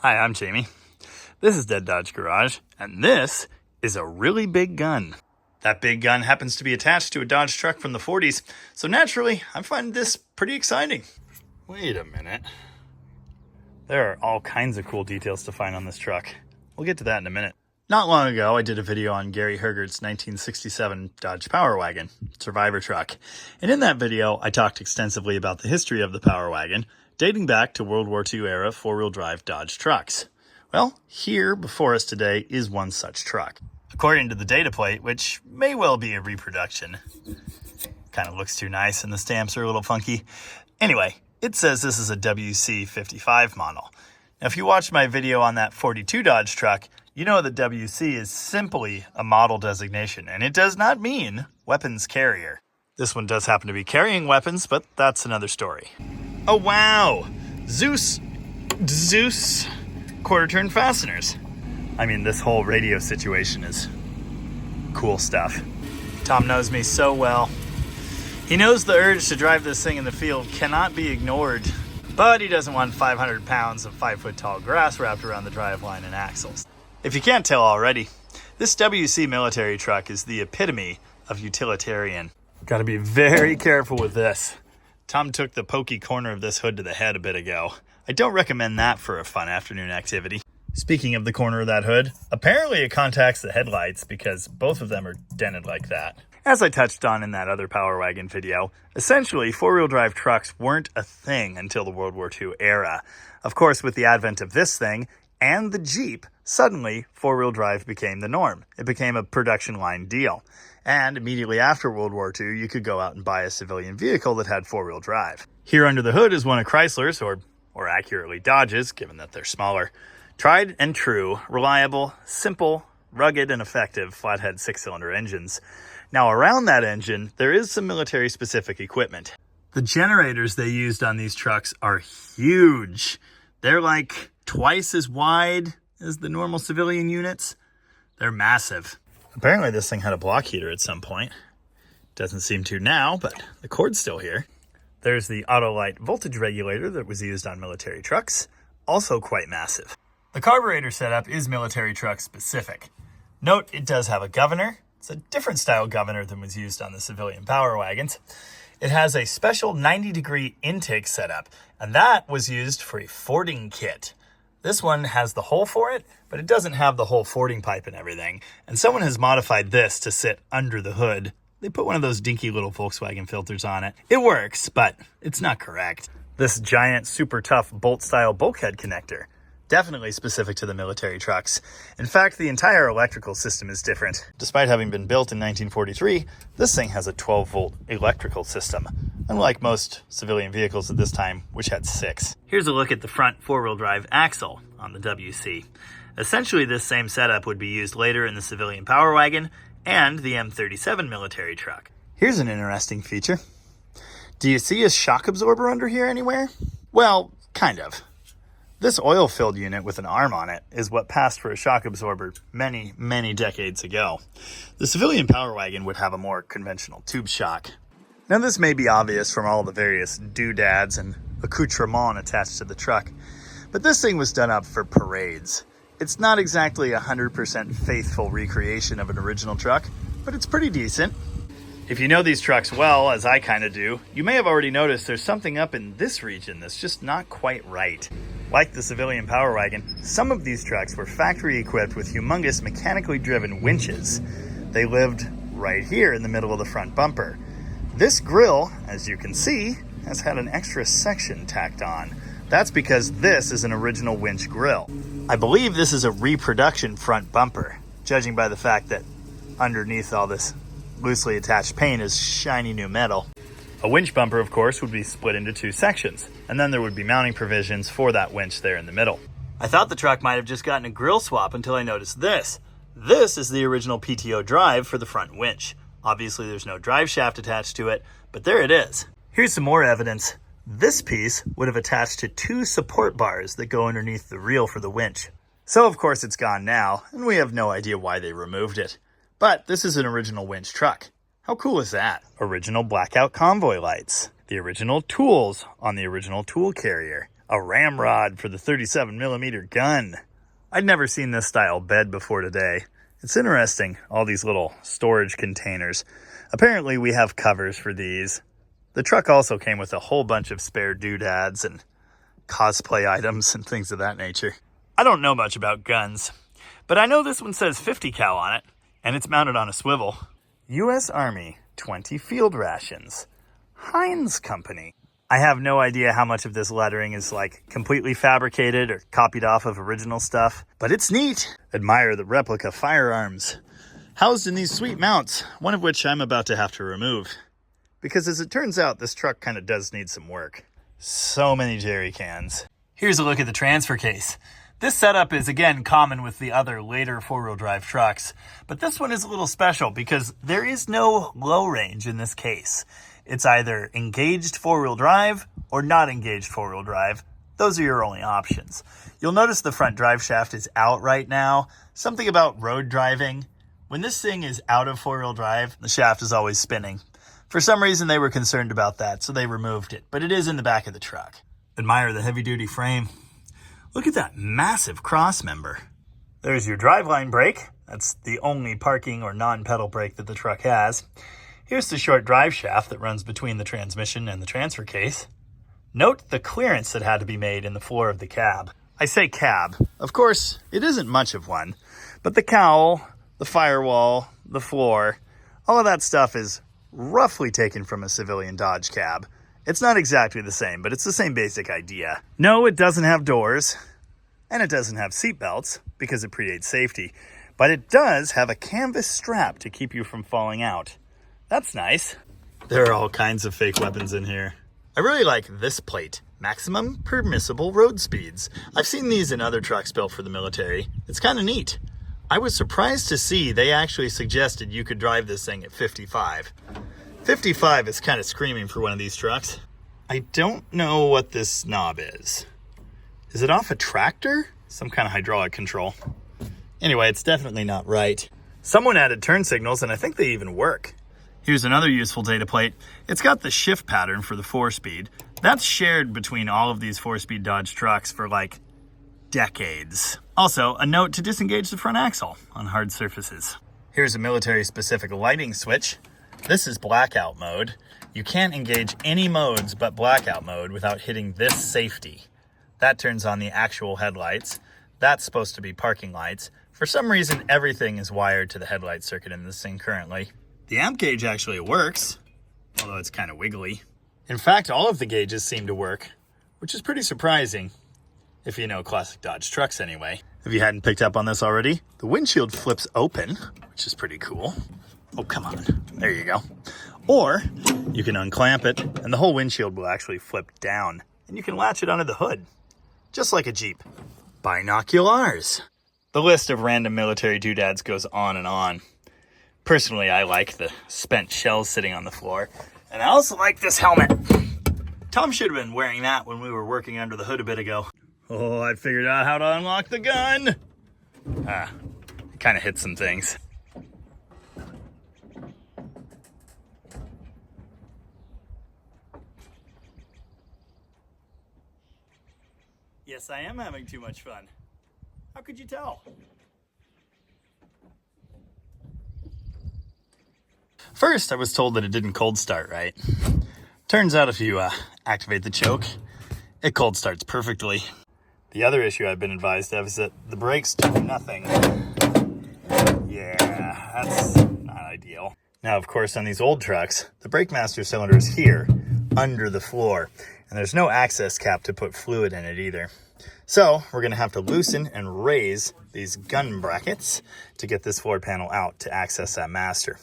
Hi, I'm Jamie. This is Dead Dodge Garage, and this is a really big gun. That big gun happens to be attached to a Dodge truck from the 40s, so naturally, I find this pretty exciting. Wait a minute. There are all kinds of cool details to find on this truck. We'll get to that in a minute. Not long ago, I did a video on Gary Hergert's 1967 Dodge Power Wagon, Survivor truck. And in that video, I talked extensively about the history of the Power Wagon, dating back to World War II era four-wheel drive Dodge trucks. Well, here before us today is one such truck. According to the data plate, which may well be a reproduction, kind of looks too nice and the stamps are a little funky. Anyway, it says this is a WC55 model. Now, if you watched my video on that 42 Dodge truck, you know that WC is simply a model designation, and it does not mean weapons carrier. This one does happen to be carrying weapons, but that's another story. Oh, wow! Zeus quarter-turn fasteners. I mean, this whole radio situation is cool stuff. Tom knows me so well. He knows the urge to drive this thing in the field cannot be ignored, but he doesn't want 500 pounds of 5-foot-tall grass wrapped around the driveline and axles. If you can't tell already, this WC military truck is the epitome of utilitarian. Gotta be very careful with this. Tom took the pokey corner of this hood to the head a bit ago. I don't recommend that for a fun afternoon activity. Speaking of the corner of that hood, apparently it contacts the headlights because both of them are dented like that. As I touched on in that other Power Wagon video, essentially four-wheel drive trucks weren't a thing until the World War II era. Of course, with the advent of this thing and the Jeep, suddenly four-wheel drive became the norm. It became a production line deal. And immediately after World War II, you could go out and buy a civilian vehicle that had four-wheel drive. Here under the hood is one of Chrysler's, or accurately Dodge's, given that they're smaller, tried and true, reliable, simple, rugged, and effective flathead six-cylinder engines. Now around that engine, there is some military-specific equipment. The generators they used on these trucks are huge. They're like twice as wide as the normal civilian units. They're massive. Apparently this thing had a block heater at some point. Doesn't seem to now, but the cord's still here. There's the Autolite voltage regulator that was used on military trucks, also quite massive. The carburetor setup is military truck specific. Note it does have a governor. It's a different style governor than was used on the civilian Power Wagons. It has a special 90-degree intake setup, and that was used for a fording kit. This one has the hole for it, but it doesn't have the whole fording pipe and everything. And someone has modified this to sit under the hood. They put one of those dinky little Volkswagen filters on it. It works, but it's not correct. This giant, super tough bolt-style bulkhead connector, definitely specific to the military trucks. In fact, the entire electrical system is different. Despite having been built in 1943, this thing has a 12-volt electrical system, unlike most civilian vehicles at this time, which had 6. Here's a look at the front four-wheel drive axle on the WC. Essentially, this same setup would be used later in the civilian Power Wagon and the M37 military truck. Here's an interesting feature. Do you see a shock absorber under here anywhere? Well, kind of. This oil-filled unit with an arm on it is what passed for a shock absorber many, many decades ago. The civilian Power Wagon would have a more conventional tube shock. Now, this may be obvious from all the various doodads and accoutrements attached to the truck, but this thing was done up for parades. It's not exactly a 100% faithful recreation of an original truck, but it's pretty decent. If you know these trucks well, as I kind of do, you may have already noticed there's something up in this region that's just not quite right. Like the civilian Power Wagon, some of these trucks were factory equipped with humongous mechanically driven winches. They lived right here in the middle of the front bumper. This grille, as you can see, has had an extra section tacked on. That's because this is an original winch grille. I believe this is a reproduction front bumper, judging by the fact that underneath all this loosely attached paint is shiny new metal. A winch bumper, of course, would be split into 2 sections, and then there would be mounting provisions for that winch there in the middle. I thought the truck might have just gotten a grille swap until I noticed this. This is the original PTO drive for the front winch. Obviously, there's no drive shaft attached to it, but there it is. Here's some more evidence. This piece would have attached to 2 support bars that go underneath the reel for the winch. So, of course, it's gone now, and we have no idea why they removed it. But this is an original winch truck. How cool is that? Original blackout convoy lights. The original tools on the original tool carrier. A ramrod for the 37mm gun. I'd never seen this style bed before today. It's interesting, all these little storage containers. Apparently we have covers for these. The truck also came with a whole bunch of spare doodads and cosplay items and things of that nature. I don't know much about guns, but I know this one says 50 cal on it, and it's mounted on a swivel. U.S. Army 20 field rations. Heinz Company. I have no idea how much of this lettering is like completely fabricated or copied off of original stuff, but it's neat. Admire the replica firearms housed in these sweet mounts, one of which I'm about to have to remove. Because as it turns out, this truck kind of does need some work. So many jerry cans. Here's a look at the transfer case. This setup is again common with the other later four-wheel drive trucks, but this one is a little special because there is no low range in this case. It's either engaged four-wheel drive or not engaged four-wheel drive. Those are your only options. You'll notice the front drive shaft is out right now. Something about road driving. When this thing is out of four-wheel drive, the shaft is always spinning. For some reason, they were concerned about that, so they removed it, but it is in the back of the truck. Admire the heavy-duty frame. Look at that massive cross member. There's your driveline brake. That's the only parking or non-pedal brake that the truck has. Here's the short drive shaft that runs between the transmission and the transfer case. Note the clearance that had to be made in the floor of the cab. I say cab. Of course, it isn't much of one, but the cowl, the firewall, the floor, all of that stuff is roughly taken from a civilian Dodge cab. It's not exactly the same, but it's the same basic idea. No, it doesn't have doors, and it doesn't have seat belts because it predates safety, but it does have a canvas strap to keep you from falling out. That's nice. There are all kinds of fake weapons in here. I really like this plate, maximum permissible road speeds. I've seen these in other trucks built for the military. It's kind of neat. I was surprised to see they actually suggested you could drive this thing at 55. 55 is kind of screaming for one of these trucks. I don't know what this knob is. Is it off a tractor? Some kind of hydraulic control. Anyway, it's definitely not right. Someone added turn signals, and I think they even work. Here's another useful data plate. It's got the shift pattern for the 4-speed. That's shared between all of these 4-speed Dodge trucks for like decades. Also, a note to disengage the front axle on hard surfaces. Here's a military-specific lighting switch. This is blackout mode. You can't engage any modes but blackout mode without hitting this safety. That turns on the actual headlights. That's supposed to be parking lights. For some reason, everything is wired to the headlight circuit in this thing currently. The amp gauge actually works, although it's kind of wiggly. In fact, all of the gauges seem to work, which is pretty surprising, if you know classic Dodge trucks anyway. If you hadn't picked up on this already, the windshield flips open, which is pretty cool. Oh, come on. There you go. Or you can unclamp it, and the whole windshield will actually flip down, and you can latch it onto the hood, just like a Jeep. Binoculars. The list of random military doodads goes on and on. Personally, I like the spent shells sitting on the floor, and I also like this helmet. Tom should have been wearing that when we were working under the hood a bit ago. Oh, I figured out how to unlock the gun. It kind of hit some things. Yes, I am having too much fun. How could you tell? First, I was told that it didn't cold start right. Turns out if you activate the choke, it cold starts perfectly. The other issue I've been advised of is that the brakes do nothing. Yeah, that's not ideal. Now, of course, on these old trucks, the brake master cylinder is here, under the floor, and there's no access cap to put fluid in it either. So we're going to have to loosen and raise these gun brackets to get this floor panel out to access that master.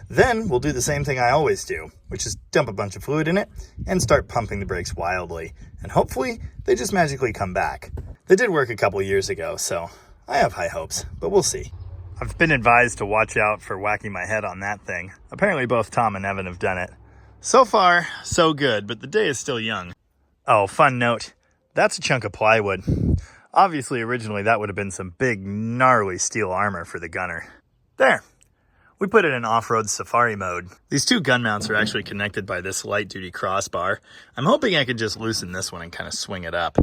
Then we'll do the same thing I always do, which is dump a bunch of fluid in it and start pumping the brakes wildly. And hopefully they just magically come back. They did work a couple years ago, so I have high hopes, but we'll see. I've been advised to watch out for whacking my head on that thing. Apparently both Tom and Evan have done it. So far, so good, but the day is still young. Oh, fun note. That's a chunk of plywood. Obviously, originally that would have been some big, gnarly steel armor for the gunner. There. We put it in off-road safari mode. These two gun mounts are actually connected by this light-duty crossbar. I'm hoping I can just loosen this one and kind of swing it up.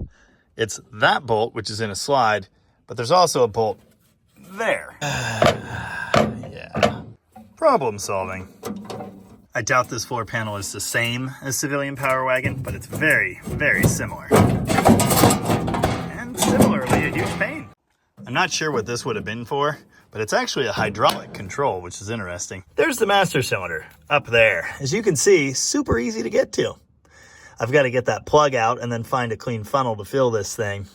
It's that bolt, which is in a slide, but there's also a bolt there. Yeah. Problem solving. I doubt this floor panel is the same as Civilian Power Wagon, but it's very, very similar. And similarly, a huge pain. I'm not sure what this would have been for, but it's actually a hydraulic control, which is interesting. There's the master cylinder up there. As you can see, super easy to get to. I've got to get that plug out and then find a clean funnel to fill this thing.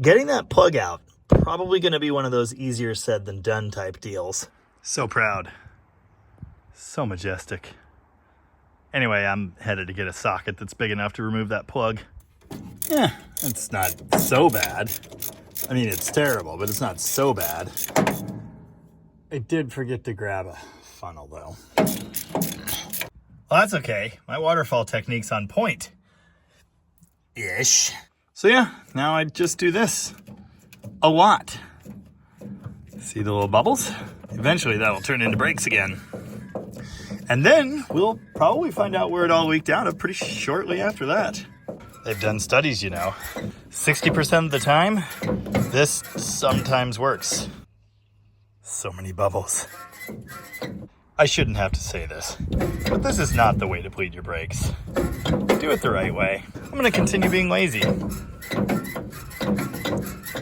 Getting that plug out, probably going to be one of those easier said than done type deals. So proud. So majestic. Anyway, I'm headed to get a socket that's big enough to remove that plug. Yeah, it's not so bad. I mean, it's terrible, but it's not so bad. I did forget to grab a funnel, though. Well, that's okay. My waterfall technique's on point. Ish. So yeah, now I just do this. A lot. See the little bubbles? Eventually that'll turn into brakes again. And then we'll probably find out where it all leaked out of pretty shortly after that. They've done studies, you know. 60% of the time, this sometimes works. So many bubbles. I shouldn't have to say this, but this is not the way to bleed your brakes. Do it the right way. I'm gonna continue being lazy.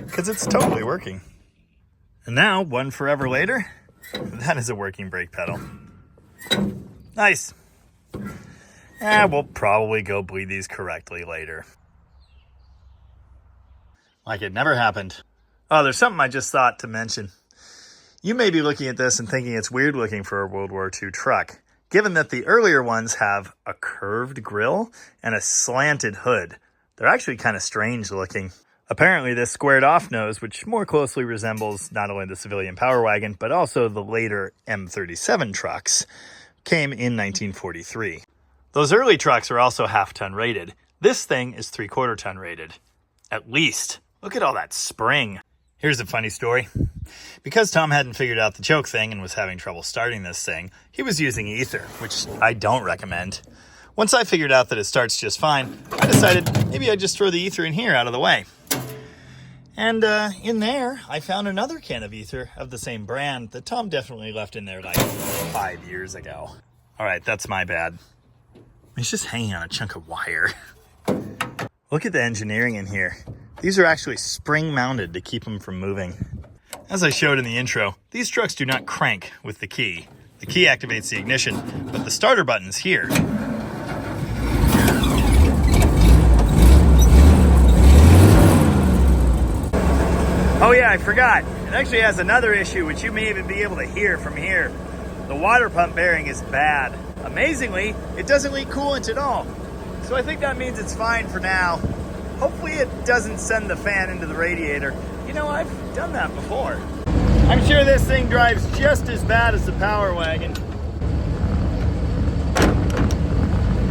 Because it's totally working. And now, one forever later, that is a working brake pedal. Nice. We'll probably go bleed these correctly later. Like it never happened. Oh, there's something I just thought to mention. You may be looking at this and thinking it's weird looking for a World War II truck, given that the earlier ones have a curved grille and a slanted hood. They're actually kind of strange looking. Apparently this squared off nose, which more closely resembles not only the Civilian Power Wagon, but also the later M37 trucks, came in 1943. Those early trucks are also half-ton rated. This thing is 3/4 ton rated. At least. Look at all that spring. Here's a funny story. Because Tom hadn't figured out the choke thing and was having trouble starting this thing, he was using ether, which I don't recommend. Once I figured out that it starts just fine, I decided maybe I'd just throw the ether in here out of the way. And in there, I found another can of ether of the same brand that Tom definitely left in there like 5 years ago. All right, that's my bad. It's just hanging on a chunk of wire. Look at the engineering in here. These are actually spring mounted to keep them from moving. As I showed in the intro, these trucks do not crank with the key. The key activates the ignition, but the starter button's here. Oh yeah, I forgot. It actually has another issue, which you may even be able to hear from here. The water pump bearing is bad. Amazingly, it doesn't leak coolant at all. So I think that means it's fine for now. Hopefully it doesn't send the fan into the radiator. You know, I've done that before. I'm sure this thing drives just as bad as the Power Wagon.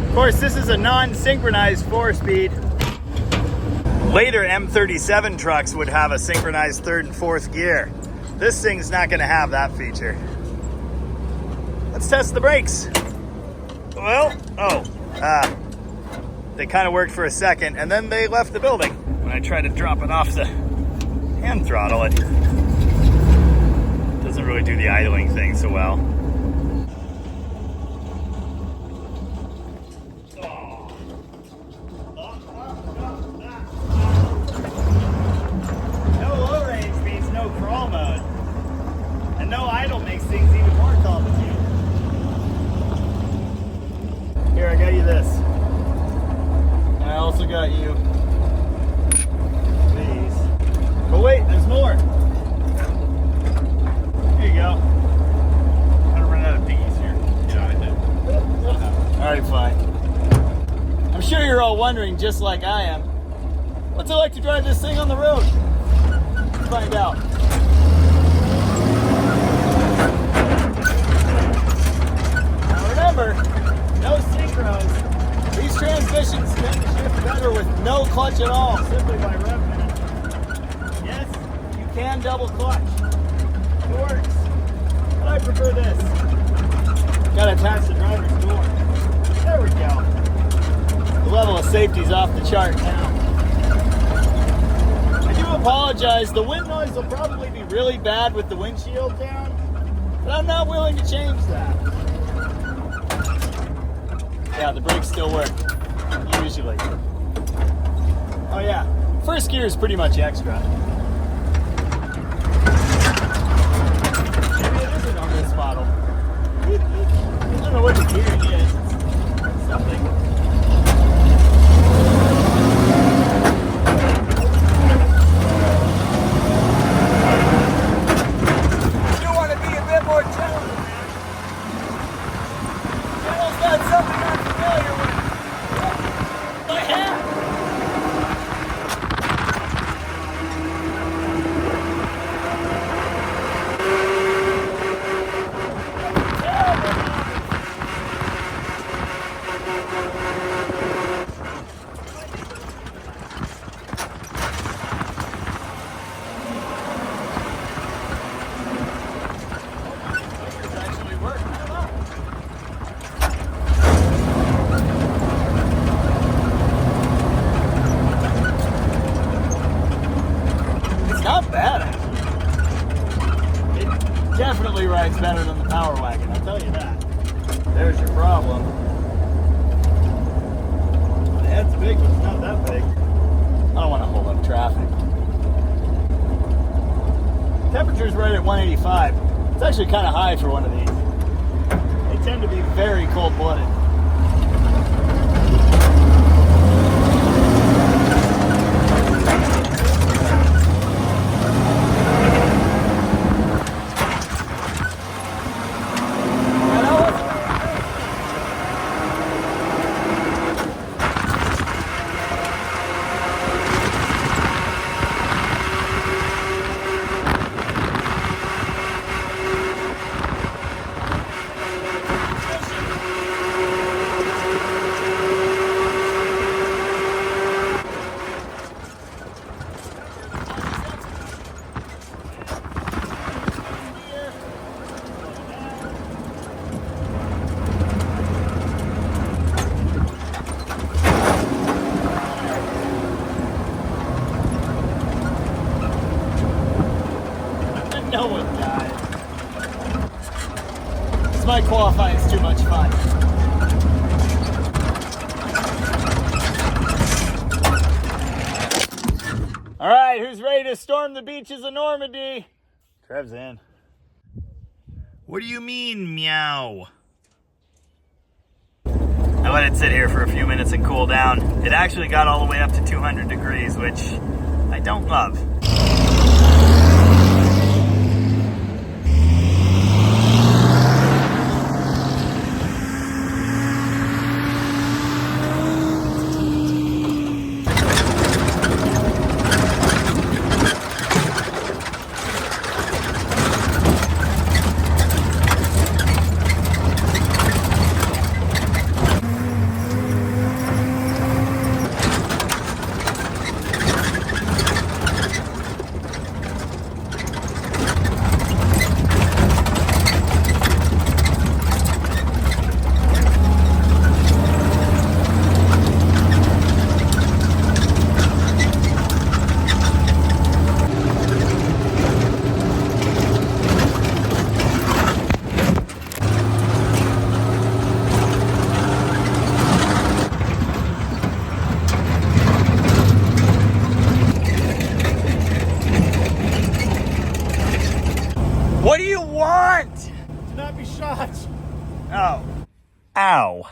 Of course, this is a non-synchronized 4-speed. Later M37 trucks would have a synchronized 3rd and 4th gear. This thing's not gonna have that feature. Let's test the brakes. Well, they kind of worked for a second and then they left the building. When I tried to drop it off the hand throttle, it doesn't really do the idling thing so well. No low range means no crawl mode. And no idle makes things even more complicated. Here, I got you this. And I also got you these. But wait, there's more. Here you go. I'm gonna run out of dinghies here. Yeah, I did. Alright, fine. I'm sure you're all wondering, just like I am, what's it like to drive this thing on the road? Let's find out. Now remember, no synchros. These transmissions tend to shift better with no clutch at all, simply by revving it. Yes, you can double clutch. It works. But I I prefer this. Gotta attach the driver's door. There we go. The level of safety's off the chart now. I do apologize. The wind noise will probably be really bad with the windshield down, but I'm not willing to change that. Yeah, the brakes still work, usually. Oh yeah, first gear is pretty much extra. Maybe it isn't on this model. I don't know what the gearing is. It's something. You want to be a bit more challenging, man. Channel's got something I'm familiar with. My hat. Definitely rides better than the Power Wagon, I'll tell you that. There's your problem. The head's big, but it's not that big. I don't want to hold up traffic. Temperature's right at 185. It's actually kind of high for one of these. They tend to be very cold-blooded. No one died. This might qualify as too much fun. All right, who's ready to storm the beaches of Normandy? Trev's in. What do you mean, meow? I let it sit here for a few minutes and cool down. It actually got all the way up to 200 degrees, which I don't love. What do you want? To not be shot. Oh. Ow.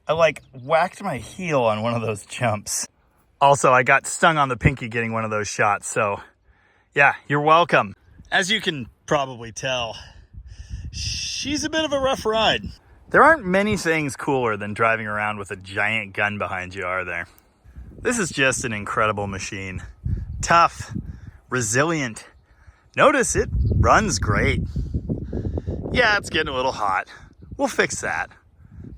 I whacked my heel on one of those jumps. Also, I got stung on the pinky getting one of those shots, so yeah, you're welcome. As you can probably tell, she's a bit of a rough ride. There aren't many things cooler than driving around with a giant gun behind you, are there? This is just an incredible machine. Tough, resilient. Notice it runs great. Yeah, it's getting a little hot. We'll fix that.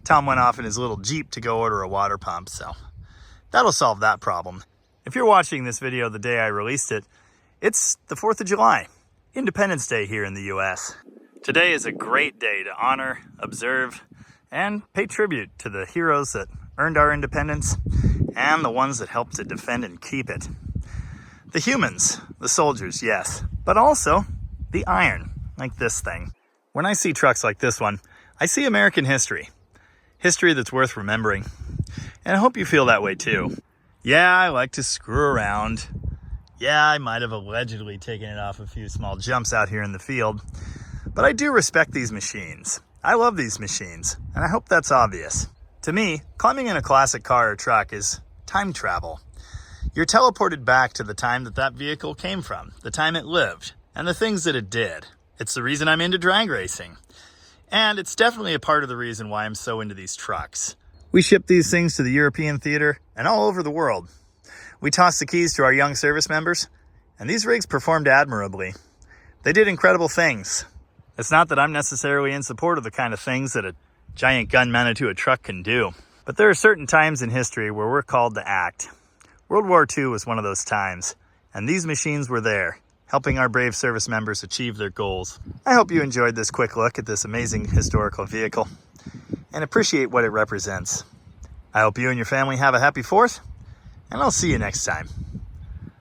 Tom went off in his little Jeep to go order a water pump, so that'll solve that problem. If you're watching this video the day I released it, it's the 4th of July, Independence Day here in the US. Today is a great day to honor, observe, and pay tribute to the heroes that earned our independence and the ones that helped to defend and keep it. The humans, the soldiers, yes, but also the iron, like this thing. When I see trucks like this one, I see American history. History that's worth remembering. And I hope you feel that way too. Yeah, I like to screw around. Yeah, I might have allegedly taken it off a few small jumps out here in the field. But I do respect these machines. I love these machines, and I hope that's obvious. To me, climbing in a classic car or truck is time travel. You're teleported back to the time that vehicle came from, the time it lived, and the things that it did. It's the reason I'm into drag racing. And it's definitely a part of the reason why I'm so into these trucks. We ship these things to the European theater and all over the world. We toss the keys to our young service members, and these rigs performed admirably. They did incredible things. It's not that I'm necessarily in support of the kind of things that a giant gun mounted to a truck can do, but there are certain times in history where we're called to act. World War II was one of those times, and these machines were there, helping our brave service members achieve their goals. I hope you enjoyed this quick look at this amazing historical vehicle and appreciate what it represents. I hope you and your family have a happy 4th, and I'll see you next time.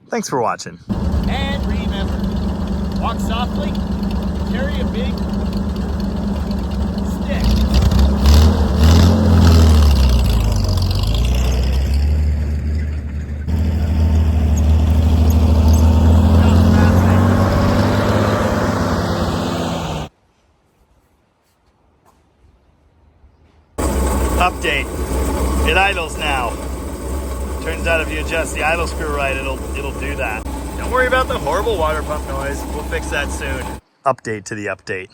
Thanks for watching. And remember, walk softly, carry a big stick. Update. It idles now. Turns out if you adjust the idle screw right, it'll do that. Don't worry about the horrible water pump noise. We'll fix that soon. Update to the update.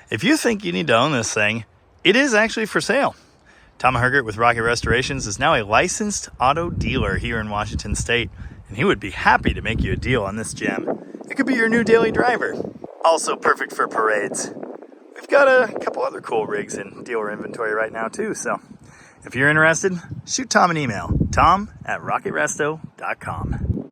If you think you need to own this thing, it is actually for sale. Tom Hergert with Rocket Restorations is now a licensed auto dealer here in Washington State, and he would be happy to make you a deal on this gem. It could be your new daily driver. Also perfect for parades. We've got a couple other cool rigs in dealer inventory right now too, so if you're interested, shoot Tom an email, tom@rocketresto.com.